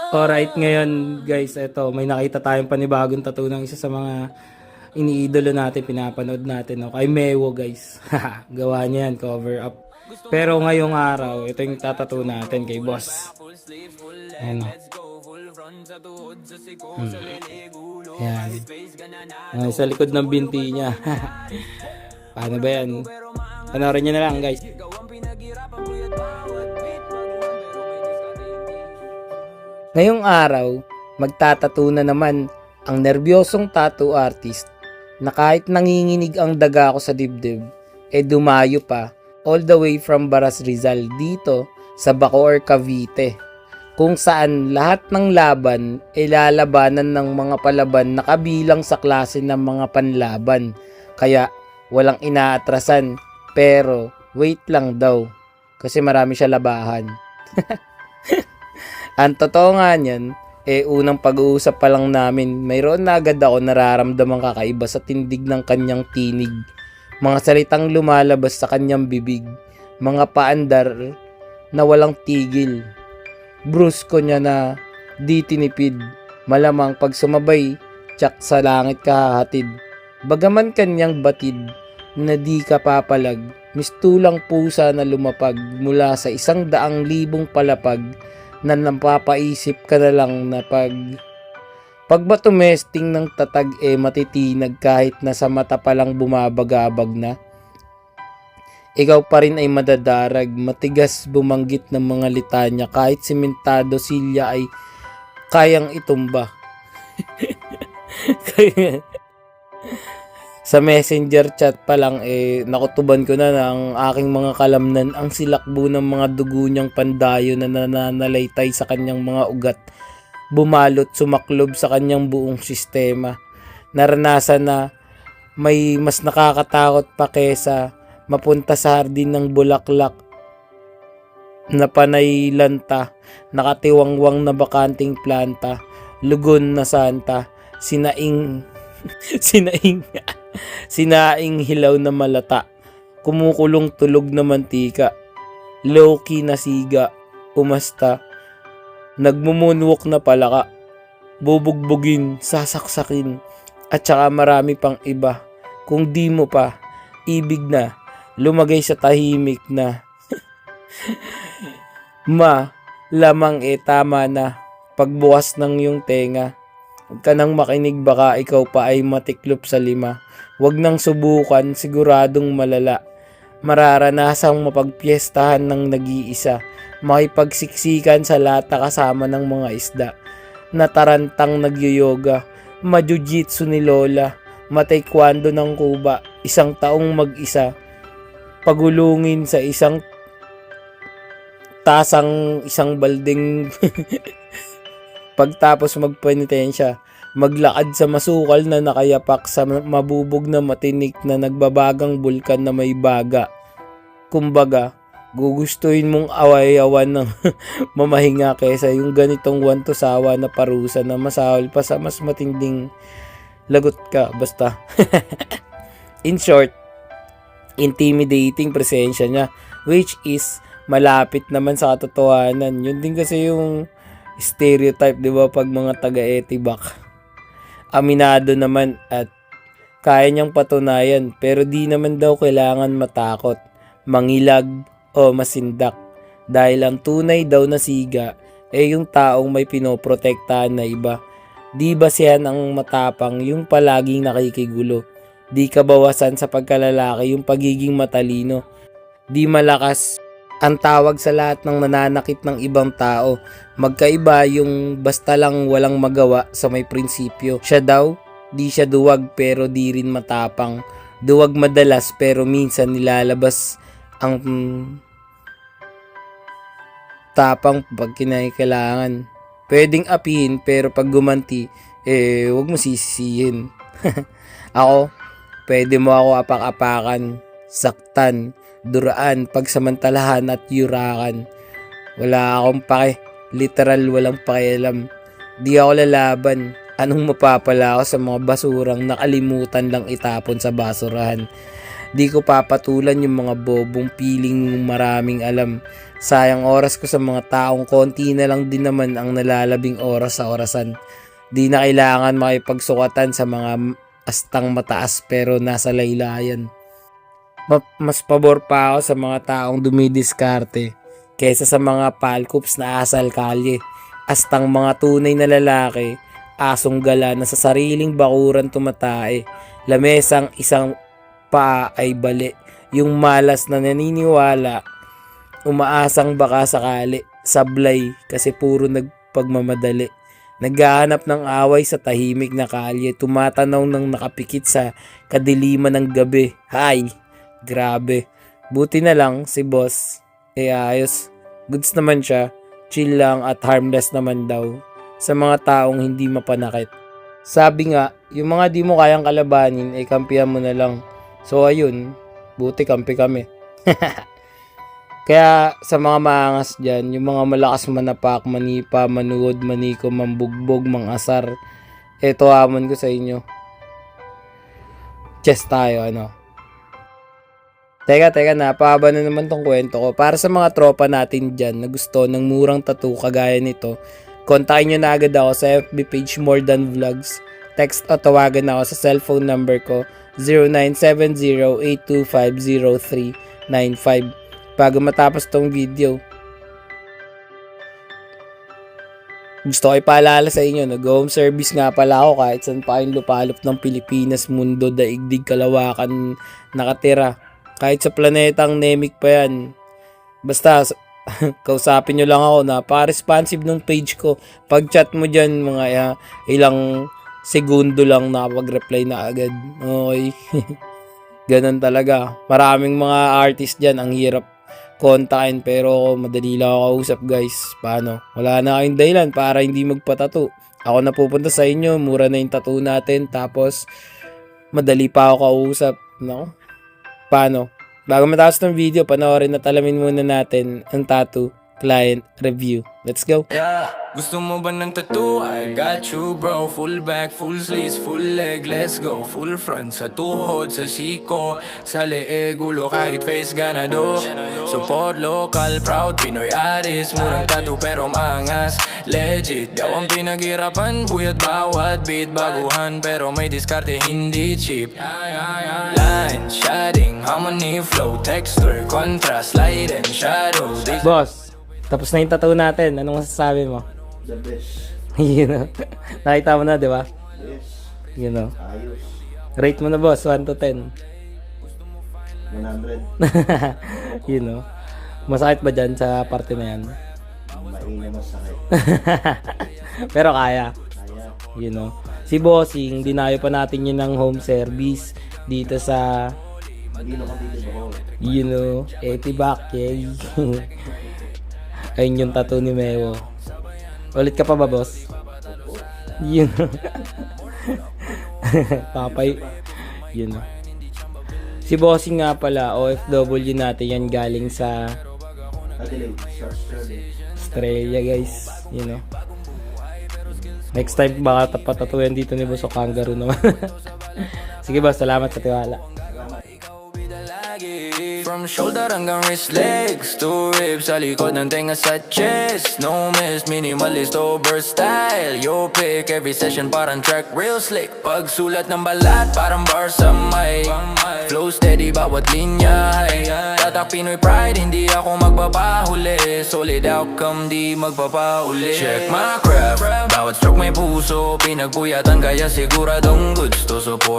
Alright, ngayon guys, eto, may nakita tayong panibagong tattoo ng isa sa mga iniidolo natin, pinapanood natin, no? Kay Mewo guys. Gawa niya yan, cover up. Pero ngayong araw, ito yung tattoo natin kay boss. Ayan, no? Ayan. Ayan, sa likod ng binti niya. Paano ba yan? Panoorin niyo na lang guys. Ngayong araw, magtatattoo na naman ang nerbyosong tattoo artist na kahit nanginginig ang daga ko sa dibdib, dumayo pa all the way from Baras Rizal dito sa Bacoor, Cavite, kung saan lahat ng laban lalabanan ng mga palaban na kabilang sa klase ng mga panlaban. Kaya walang inaatrasan, pero wait lang daw kasi marami siya labahan. Ang totoo nga niyan, unang pag-uusap pa lang namin, mayroon na agad ako nararamdamang kakaiba sa tindig ng kanyang tinig. Mga salitang lumalabas sa kanyang bibig, mga paandar na walang tigil. Brusko niya na di tinipid, malamang pag sumabay, tsak sa langit kahahatid. Bagaman kanyang batid na di kapapalag, mistulang pusa na lumapag mula sa 100,000 palapag, na napapaisip ka na lang na pag ba tumesting ng tatag matitinag kahit na sa mata pa lang bumabagabag na. Ikaw pa rin ay madadarag, matigas bumanggit ng mga litanya kahit simentado silya ay kayang itumba. Sa messenger chat pa lang nakutuban ko na ang aking mga kalamnan ang silakbo ng mga dugo niyang pandayo na nananalaytay sa kanyang mga ugat, bumalot sumaklob sa kanyang buong sistema. Naranasan na may mas nakakatakot pa kesa mapunta sa hardin ng bulaklak na panay lanta, nakatiwangwang na bakanting planta, lugon na santa, sinaing sinaing hilaw na malata, kumukulong tulog na mantika, low-key na siga, umasta, nagmumunwok na palaka, bubugbugin, sasaksakin, at saka marami pang iba. Kung di mo pa, ibig na, lumagay sa tahimik na. Lamang tama na, pagbukas ng iyong tenga. Huwag ka nang makinig, baka ikaw pa ay matiklop sa 5. Huwag nang subukan, siguradong malala. Mararanasang mapagpiestahan ng nag-iisa. Makipagsiksikan sa lata kasama ng mga isda. Natarantang nagyoyoga. Majujitsu ni Lola. Mataekwondo ng Kuba. 1 taong mag-isa. Pagulungin sa isang tasang 1 balding. Pagtapos magpenitensya, maglakad sa masukal na nakayapak sa mabubog na matinik na nagbabagang bulkan na may baga. Kumbaga, gugustuhin mong away-awan ng mamahinga kesa yung ganitong wantosawa na parusa na masahol pa sa mas matinding lagot ka. Basta. In short, intimidating presensya niya, which is malapit naman sa katotohanan. Yun din kasi yung stereotype, di ba, pag mga taga-etibak. Aminado naman at kaya niyang patunayan, pero di naman daw kailangan matakot, mangilag o masindak, dahil ang tunay daw na siga yung taong may pinoprotektahan na iba. Di ba siya ang matapang, yung palaging nakikigulo. Di kabawasan sa pagkalalaki yung pagiging matalino. Di malakas ang tawag sa lahat ng nananakit ng ibang tao. Magkaiba yung basta lang walang magawa sa may prinsipyo. Siya daw, di siya duwag pero di rin matapang. Duwag madalas pero minsan nilalabas ang tapang pag kinakailangan. Pwedeng apihin pero pag gumanti, wag mo sisisihin. Ako, pwede mo ako apak-apakan, saktan, duraan, pagsamantalahan at yurakan. Wala akong pake, literal walang pakialam. Di ako lalaban. Anong mapapala ako sa mga basurang nakalimutan lang itapon sa basurahan? Di ko papatulan yung mga bobong piling maraming alam. Sayang oras ko sa mga taong konti na lang din naman ang nalalabing oras sa orasan. Di na kailangan makipagsukatan sa mga astang mataas pero nasa laylayan. Mas pabor pa ako sa mga taong dumidiskarte kaysa sa mga palkups na asal kalye. Astang mga tunay na lalaki, asong gala na sa sariling bakuran tumatae. Lamesang isang paa ay bali. Yung malas na naniniwala, umaasang baka sakali, sablay kasi puro nagpagmamadali. Naghahanap ng away sa tahimik na kalye, tumatanaw ng nakapikit sa kadiliman ng gabi. Hay! Grabe. Buti na lang si boss. Ayos. Goods naman siya. Chill lang at harmless naman daw. Sa mga taong hindi mapanakit. Sabi nga, yung mga di mo kayang kalabanin, ay kampihan mo na lang. So ayun, buti kampi kami. Kaya sa mga maangas dyan, yung mga malakas manapak, manipa, manuod, maniko, mambugbog, mangasar, eto hamon ko sa inyo. Chess tayo, ano? Teka, napahaba na naman tong kwento ko. Para sa mga tropa natin dyan na gusto ng murang tattoo kagaya nito, kontakin nyo na agad ako sa FB page More Than Vlogs. Text o tawagan ako sa cellphone number ko 0970-825-0395 bago matapos tong video. Gusto ko ipaalala sa inyo, nag-home service nga pala ako kahit saan pa kayong lupalop ng Pilipinas, mundo, daigdig, kalawakan nakatira. Kahit sa planetang Namek pa yan. Basta, kausapin nyo lang ako. Napaka-responsive ng page ko. Pag chat mo dyan, mga ilang segundo lang nakapag-reply na agad. Okay. Ganun talaga. Maraming mga artist dyan. Ang hirap kontakin pero madali lang ako kausap guys. Paano? Wala na kayong dahilan para hindi magpatato. Ako na pupunta sa inyo. Mura na yung tattoo natin. Tapos, madali pa ako kausap. No? Paano? Bago matapos ng video, panoorin at alamin muna natin ang tattoo client review. Let's go! Yeah, gusto mo ba ng tattoo? I got you bro. Full back, full sleeves, full leg, let's go. Full front, sa tuhod, sa siko, sa leeg, ulo, kahit face ganado. Support local, proud, Pinoy artist. Murang tattoo pero maangas, legit. Daw ang pinaghirapan, buyat bawat beat. Baguhan pero may diskarte, hindi cheap. Line, shading, harmony, flow, texture, contrast, light and shadow. Boss, tapos na yung tattoo natin. Anong masasabi mo? The best. You know? Nakita mo na, di ba? Yes. You know? Ayos. Rate mo na boss, 1 to 10. 100. You know? Masakit ba dyan sa parte na yan? Mainam masakit. Pero kaya. Kaya. You know? Si Bossing, dinayo pa natin yun ng home service dito sa, Hindi na kapitid ako. you know, Etibac, yay. Ayun yung tattoo ni Meo. Ulit ka pa ba, boss? You know. Papay. You know. Si Bossing nga pala, OFW natin yan galing sa Adelaide. Australia, guys. You know. Next time baka patatuyan dito ni Boss o kangaroo naman. Sige boss, salamat sa tiwala. From shoulder hanggang wrist, legs to ribs, sa likod ng tenga sa chest. No miss, minimalist over style. Yo pick, every session parang track real slick. Pagsulat ng balat parang bar sa mic. Flow steady bawat linya. Tatak Pinoy pride, hindi ako magpapahuli. Solid outcome, di magpapauli. Check my craft, bawat stroke may puso. Pinagpuyatan kaya siguradong goods to support.